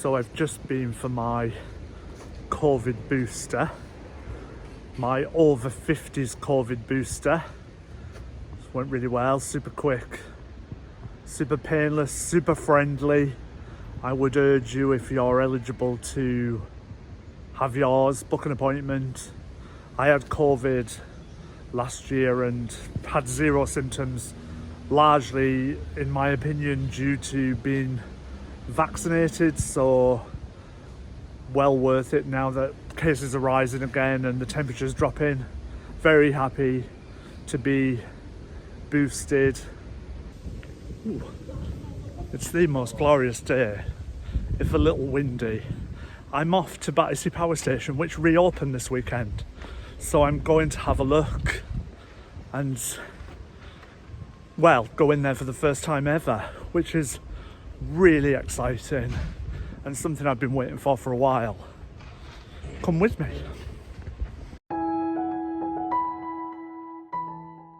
So I've just been for my COVID booster, my over 50s COVID booster. Went really well, super quick, super painless, super friendly. I would urge you, if you're eligible, to have yours, book an appointment. I had COVID last year and had zero symptoms, largely, in my opinion, due to being vaccinated, so well worth it now that cases are rising again and the temperature's dropping. Very happy to be boosted. Ooh, it's the most glorious day, if a little windy. I'm off to Battersea Power Station, which reopened this weekend, so I'm going to have a look and, well, go in there for the first time ever, which is really exciting and something I've been waiting for a while. Come with me.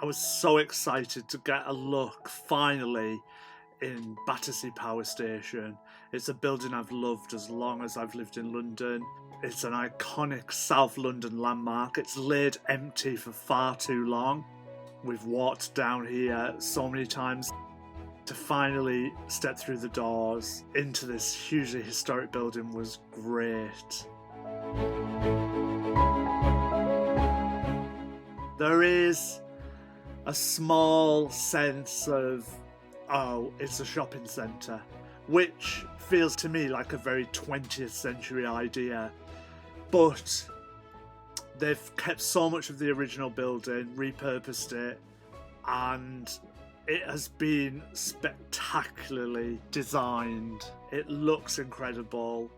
I was so excited to get a look finally in Battersea Power Station. It's a building I've loved as long as I've lived in London. It's an iconic South London landmark. It's laid empty for far too long. We've walked down here so many times. To finally step through the doors into this hugely historic building was great. There is a small sense of, oh, it's a shopping centre, which feels to me like a very 20th century idea, but they've kept so much of the original building, repurposed it, and it has been spectacularly designed. It looks incredible.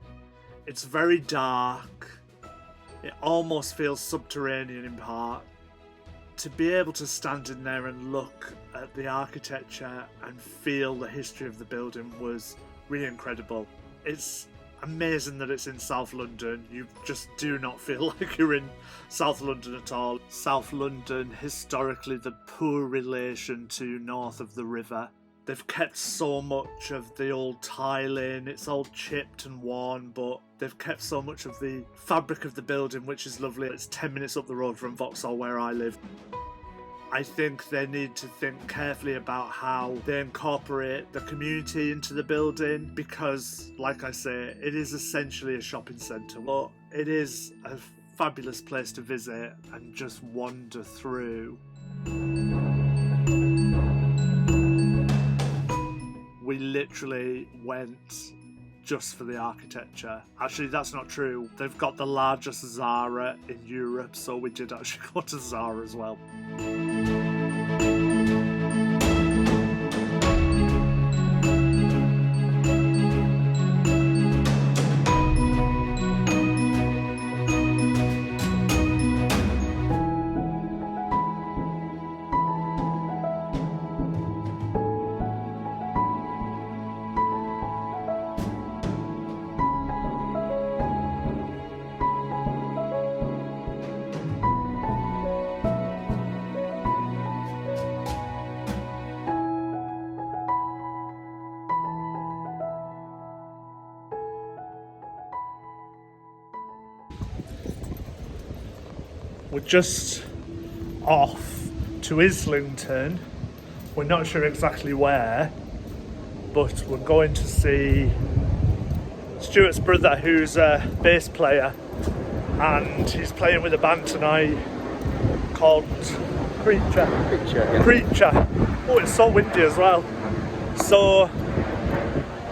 It's very dark. It almost feels subterranean in part. To be able to stand in there and look at the architecture and feel the history of the building was really incredible. It's amazing that it's in South London. You just do not feel like you're in South London at all. South London, historically the poor relation to north of the river. They've kept so much of the old tiling. It's all chipped and worn, but they've kept so much of the fabric of the building, which is lovely. It's 10 minutes up the road from Vauxhall, where I live. I think they need to think carefully about how they incorporate the community into the building, because, like I say, it is essentially a shopping centre, but it is a fabulous place to visit and just wander through. We literally went just for the architecture. Actually, that's not true. They've got the largest Zara in Europe, so we did actually go to Zara as well. We're just off to Islington. We're not sure exactly where, but we're going to see Stuart's brother, who's a bass player, and he's playing with a band tonight called Creature. Creature. Oh, it's so windy as well. So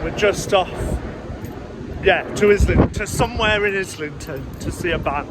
we're just off, to Islington, to somewhere in Islington to see a band.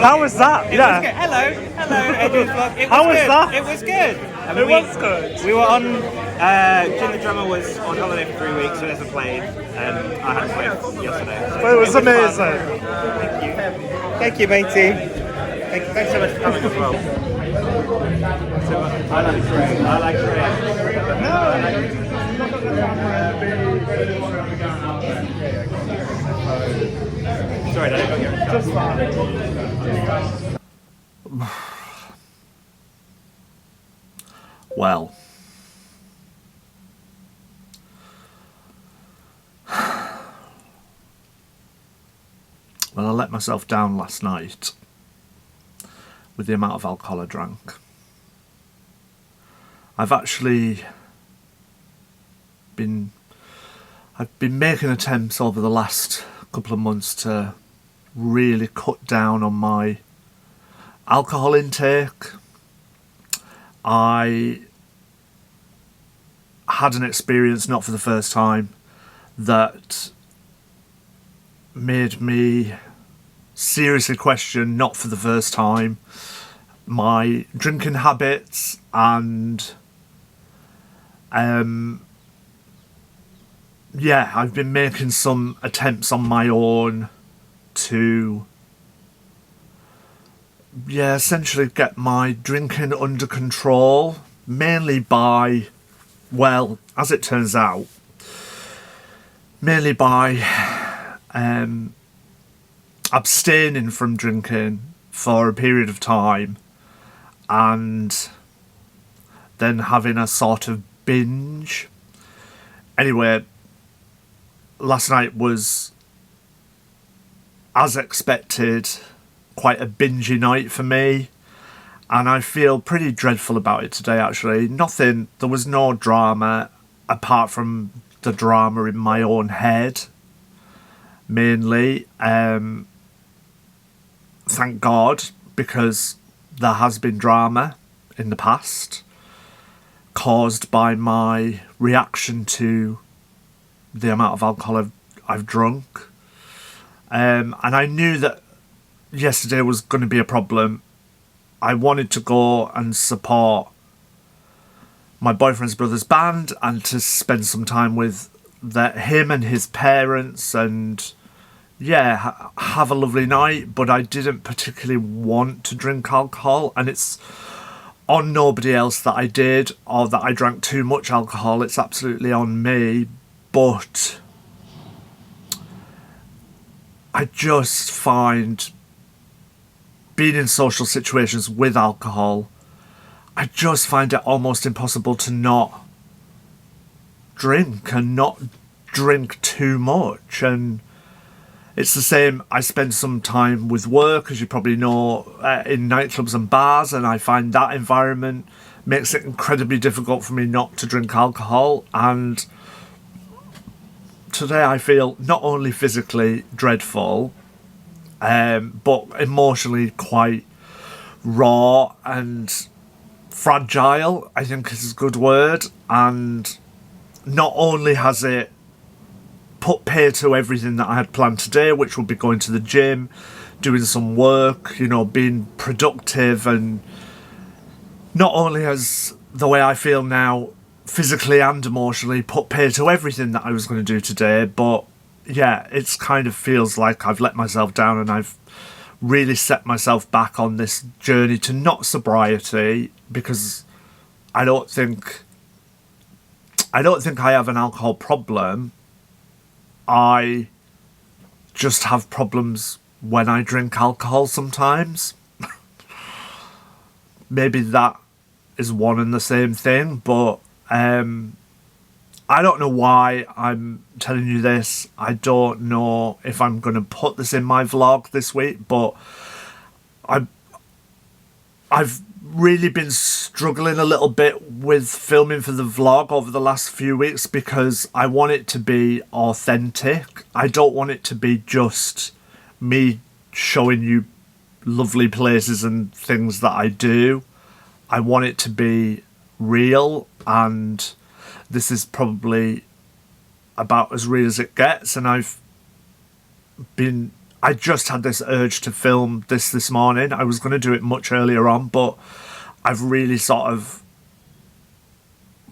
How was that? It was good. Hello, Adrian's vlog. It was How was good. that? It was good. I mean, It was good. We were on. Jim the drummer was on holiday for 3 weeks, so he hasn't played, and I hadn't played yesterday. So It was amazing. fun. Thank you, matey. Thanks so much for coming as well. So, I like Craig. I like Craig. Sorry, I got your just Well, I let myself down last night with the amount of alcohol I drank. I've been making attempts over the last couple of months to really cut down on my alcohol intake. I had an experience, not for the first time, that made me seriously question, not for the first time, my drinking habits, and yeah, I've been making some attempts on my own to essentially get my drinking under control, mainly by, well, as it turns out, mainly by abstaining from drinking for a period of time and then having a sort of binge. Anyway, last night was, as expected, quite a bingey night for me, and I feel pretty dreadful about it today, actually. There was no drama apart from the drama in my own head, mainly. Thank God, because there has been drama in the past caused by my reaction to the amount of alcohol I've drunk. And I knew that yesterday was going to be a problem. I wanted to go and support my boyfriend's brother's band and to spend some time with him and his parents and have a lovely night, but I didn't particularly want to drink alcohol, and it's on nobody else that I did or that I drank too much alcohol. It's absolutely on me. But I just find being in social situations with alcohol, I just find it almost impossible to not drink and not drink too much. And it's the same, I spend some time with work, as you probably know, in nightclubs and bars, and I find that environment makes it incredibly difficult for me not to drink alcohol. And today I feel not only physically dreadful, but emotionally quite raw and fragile, I think is a good word. And not only has it put pay to everything that I had planned today, which would be going to the gym, doing some work, being productive, and not only has the way I feel now physically and emotionally put pay to everything that I was going to do today, but it's kind of feels like I've let myself down and I've really set myself back on this journey to not sobriety, because I don't think I have an alcohol problem. I just have problems when I drink alcohol sometimes. Maybe that is one and the same thing, but I don't know why I'm telling you this. I don't know if I'm going to put this in my vlog this week, but I've really been struggling a little bit with filming for the vlog over the last few weeks because I want it to be authentic. I don't want it to be just me showing you lovely places and things that I do. I want it to be real, and this is probably about as real as it gets. And I've I just had this urge to film this morning. I was going to do it much earlier on, but I've really sort of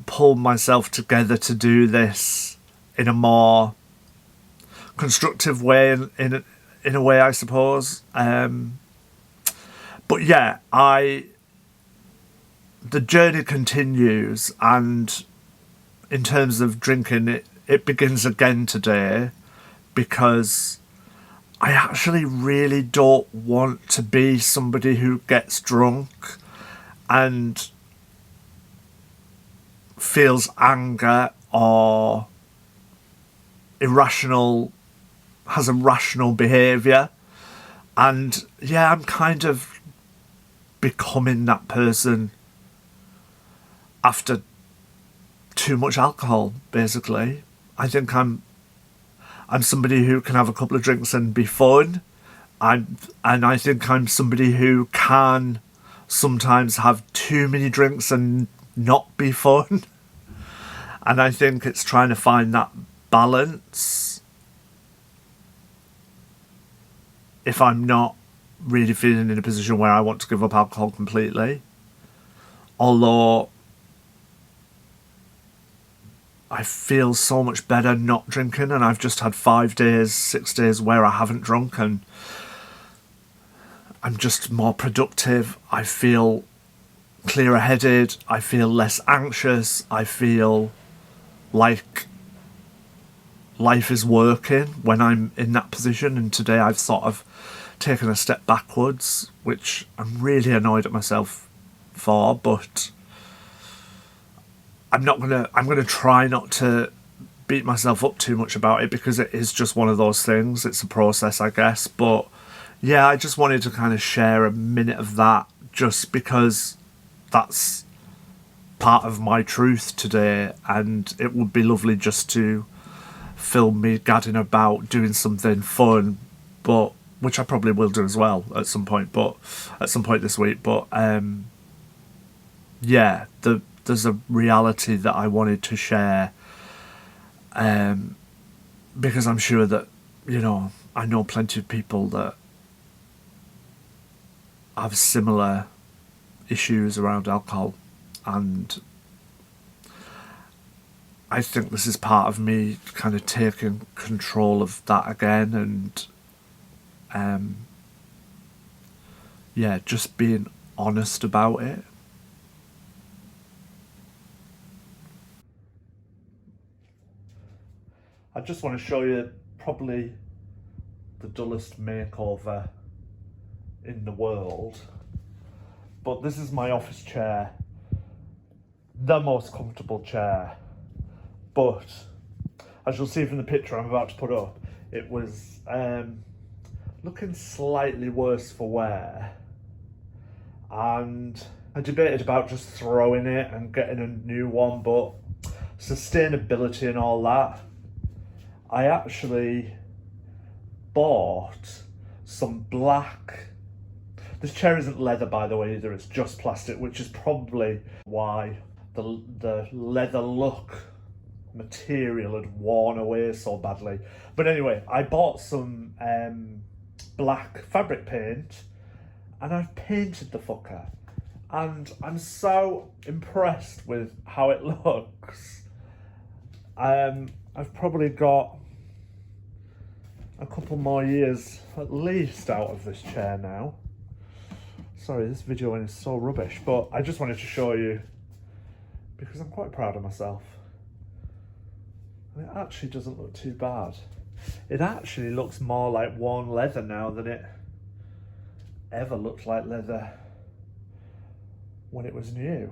pulled myself together to do this in a more constructive way, in a way, I suppose. But yeah, the journey continues, and in terms of drinking, it begins again today, because I actually really don't want to be somebody who gets drunk and feels anger or has irrational behaviour. And yeah, I'm kind of becoming that person after too much alcohol, basically. I think I'm somebody who can have a couple of drinks and be fun. And I think I'm somebody who can sometimes have too many drinks and not be fun. And I think it's trying to find that balance if I'm not really feeling in a position where I want to give up alcohol completely. Although I feel so much better not drinking, and I've just had 5 days, 6 days where I haven't drunk, and I'm just more productive. I feel clearer headed. I feel less anxious. I feel like life is working when I'm in that position. And today I've sort of taken a step backwards, which I'm really annoyed at myself for, but I'm gonna try not to beat myself up too much about it, because it is just one of those things. It's a process, I guess. But yeah, I just wanted to kind of share a minute of that, just because that's part of my truth today, and it would be lovely just to film me gadding about doing something fun, but which I probably will do as well at some point this week. But yeah, there's a reality that I wanted to share, because I'm sure that, I know plenty of people that have similar issues around alcohol, and I think this is part of me kind of taking control of that again, and yeah, just being honest about it. I just want to show you probably the dullest makeover in the world, but this is my office chair, the most comfortable chair, but as you'll see from the picture I'm about to put up, it was looking slightly worse for wear, and I debated about just throwing it and getting a new one, but sustainability and all that, I actually bought some black. This chair isn't leather, by the way, either. It's just plastic, which is probably why the leather look material had worn away so badly. But anyway, I bought some black fabric paint, and I've painted the fucker, and I'm so impressed with how it looks. I've probably got a couple more years at least out of this chair now. Sorry, this video is so rubbish, but I just wanted to show you because I'm quite proud of myself. It actually doesn't look too bad. It actually looks more like worn leather now than it ever looked like leather when it was new.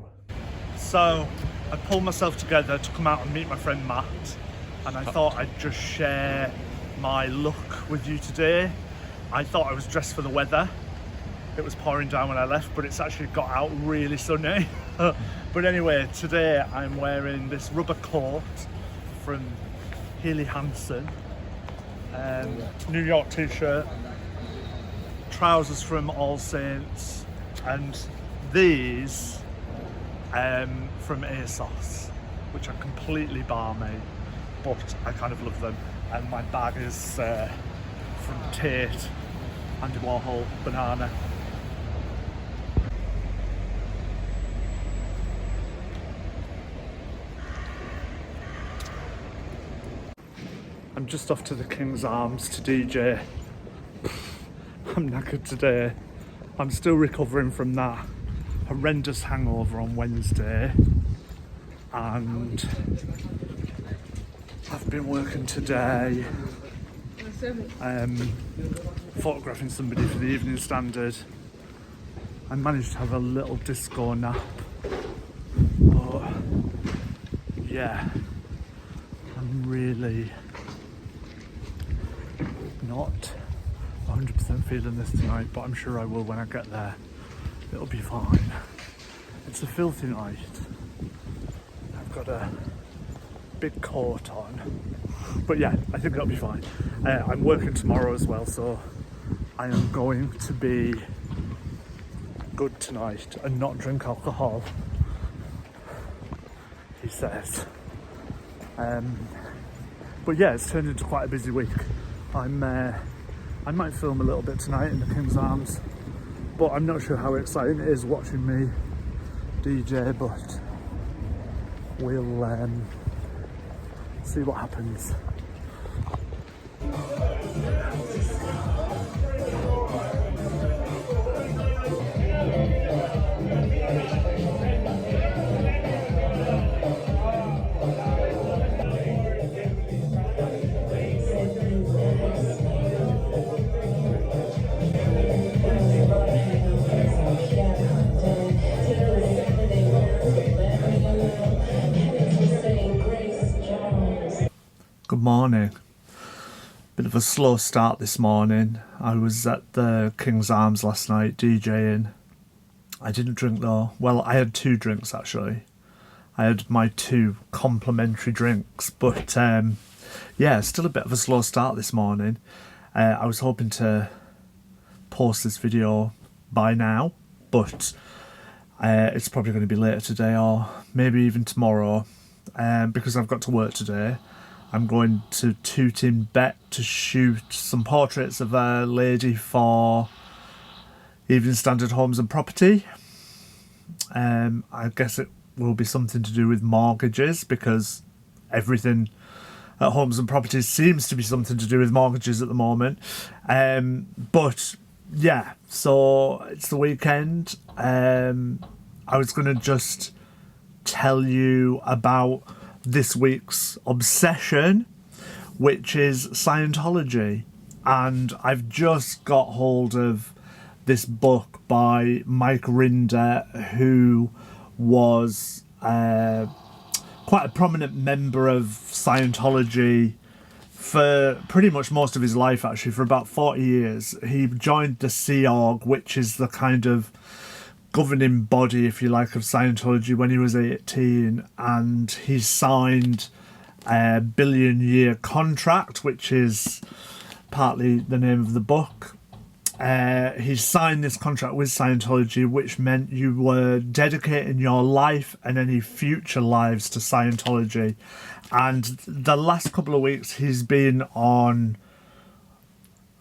So I pulled myself together to come out and meet my friend Matt, and I thought I'd just share my look with you today. I thought I was dressed for the weather. It was pouring down when I left, but it's actually got out really sunny. But anyway, today I'm wearing this rubber coat from Healy Hansen, New York t-shirt, trousers from All Saints, and these from ASOS, which are completely barmy, but I kind of love them. And my bag is from Tate, Andy Warhol, banana. I'm just off to the King's Arms to DJ. I'm knackered today. I'm still recovering from that horrendous hangover on Wednesday, and I've been working today photographing somebody for the Evening Standard. I managed to have a little disco nap, but yeah, I'm really not 100% feeling this tonight, but I'm sure I will when I get there. It'll be fine. It's a filthy night. I've got a big coat on, but yeah, I think it'll be fine. I'm working tomorrow as well, so I am going to be good tonight and not drink alcohol, he says. But yeah, it's turned into quite a busy week. I might film a little bit tonight in the King's Arms, but I'm not sure how exciting it is watching me DJ, but we'll see what happens. Good morning. Bit of a slow start this morning. I was at the King's Arms last night DJing. I didn't drink though. Well, I had 2 drinks actually. I had my 2 complimentary drinks, but yeah, still a bit of a slow start this morning. I was hoping to post this video by now, but it's probably going to be later today or maybe even tomorrow, because I've got to work today. I'm going to Tooting Bet to shoot some portraits of a lady for Evening Standard Homes and Property. I guess it will be something to do with mortgages, because everything at Homes and Properties seems to be something to do with mortgages at the moment. But yeah, so it's the weekend. I was going to just tell you about this week's obsession, which is Scientology, and I've just got hold of this book by Mike Rinder, who was quite a prominent member of Scientology for pretty much most of his life, actually, for about 40 years. He joined the Sea Org, which is the kind of governing body, if you like, of Scientology when he was 18, and he signed a billion-year contract, which is partly the name of the book. He signed this contract with Scientology, which meant you were dedicating your life and any future lives to Scientology. And the last couple of weeks he's been on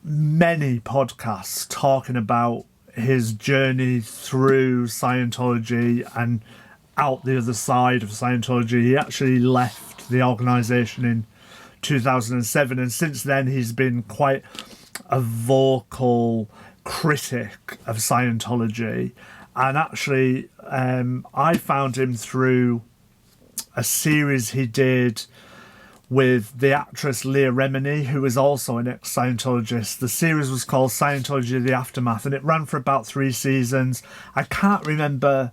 many podcasts talking about his journey through Scientology and out the other side of Scientology. He actually left the organisation in 2007, and since then he's been quite a vocal critic of Scientology. And actually I found him through a series he did with the actress Leah Remini, who is also an ex-Scientologist. The series was called Scientology: The Aftermath, and it ran for about 3 seasons. I can't remember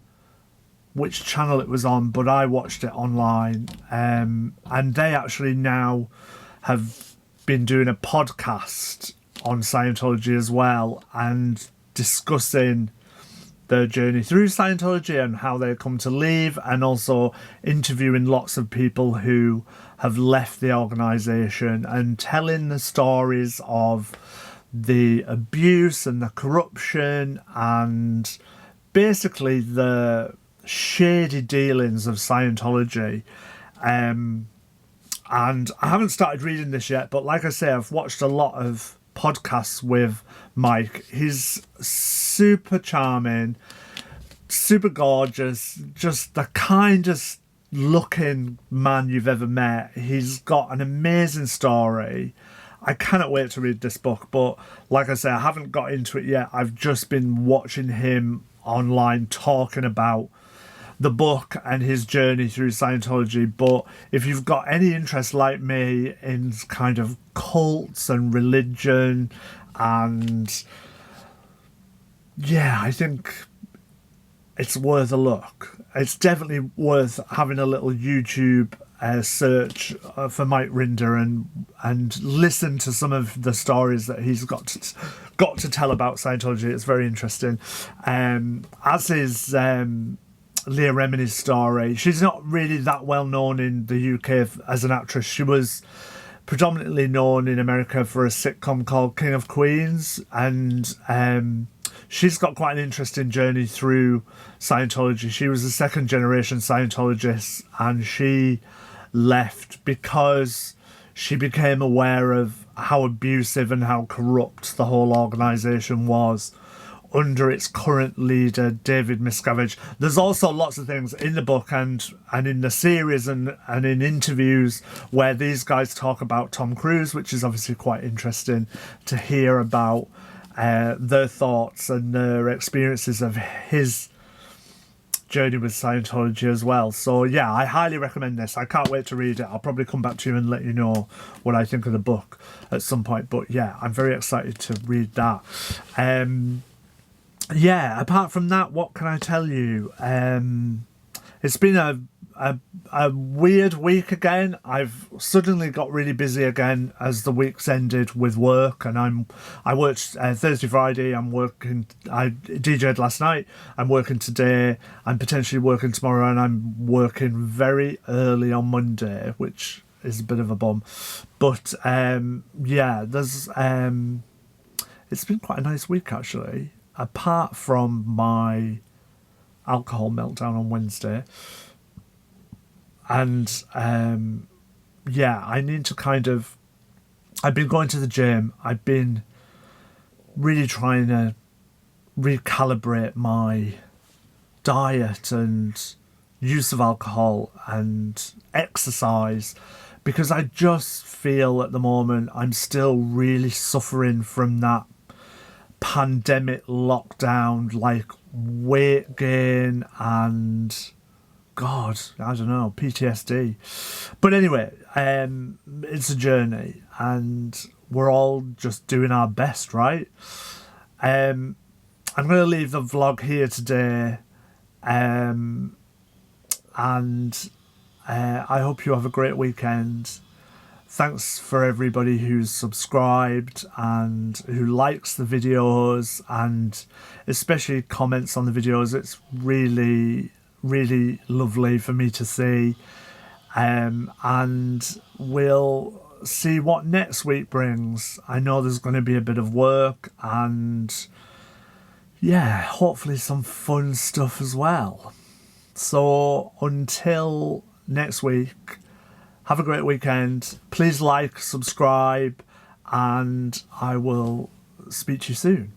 which channel it was on, but I watched it online. And they actually now have been doing a podcast on Scientology as well, and discussing their journey through Scientology and how they come to leave, and also interviewing lots of people who have left the organisation and telling the stories of the abuse and the corruption and basically the shady dealings of Scientology. And I haven't started reading this yet, but like I say, I've watched a lot of podcasts with Mike. He's super charming, super gorgeous, just the kindest looking man you've ever met. He's got an amazing story. I cannot wait to read this book, but like I say, I haven't got into it yet. I've just been watching him online talking about the book and his journey through Scientology. But if you've got any interest like me in kind of cults and religion, and yeah, I think it's worth a look. It's definitely worth having a little YouTube search for Mike Rinder and listen to some of the stories that he's got to tell about Scientology. It's very interesting. As is Leah Remini's story. She's not really that well known in the UK as an actress. She was predominantly known in America for a sitcom called King of Queens, and she's got quite an interesting journey through Scientology. She was a second generation Scientologist, and she left because she became aware of how abusive and how corrupt the whole organisation was under its current leader, David Miscavige. There's also lots of things in the book and in the series and in interviews where these guys talk about Tom Cruise, which is obviously quite interesting to hear about their thoughts and their experiences of his journey with Scientology as well. So yeah, I highly recommend this. I can't wait to read it. I'll probably come back to you and let you know what I think of the book at some point. But yeah, I'm very excited to read that. Yeah, apart from that, what can I tell you? It's been a weird week again. I've suddenly got really busy again as the week's ended with work, and I worked Thursday, Friday. I'm working. I DJ'd last night. I'm working today. I'm potentially working tomorrow, and I'm working very early on Monday, which is a bit of a bum. But yeah, there's it's been quite a nice week actually. Apart from my alcohol meltdown on Wednesday. And yeah, I need to I've been going to the gym. I've been really trying to recalibrate my diet and use of alcohol and exercise, because I just feel at the moment I'm still really suffering from that pandemic lockdown, like weight gain and God, I don't know, PTSD. But anyway, it's a journey and we're all just doing our best, right? I'm going to leave the vlog here today, and I hope you have a great weekend. Thanks for everybody who's subscribed and who likes the videos and especially comments on the videos. It's really, really lovely for me to see. And we'll see what next week brings. I know there's going to be a bit of work and yeah, hopefully some fun stuff as well. So until next week, have a great weekend. Please like, subscribe, and I will speak to you soon.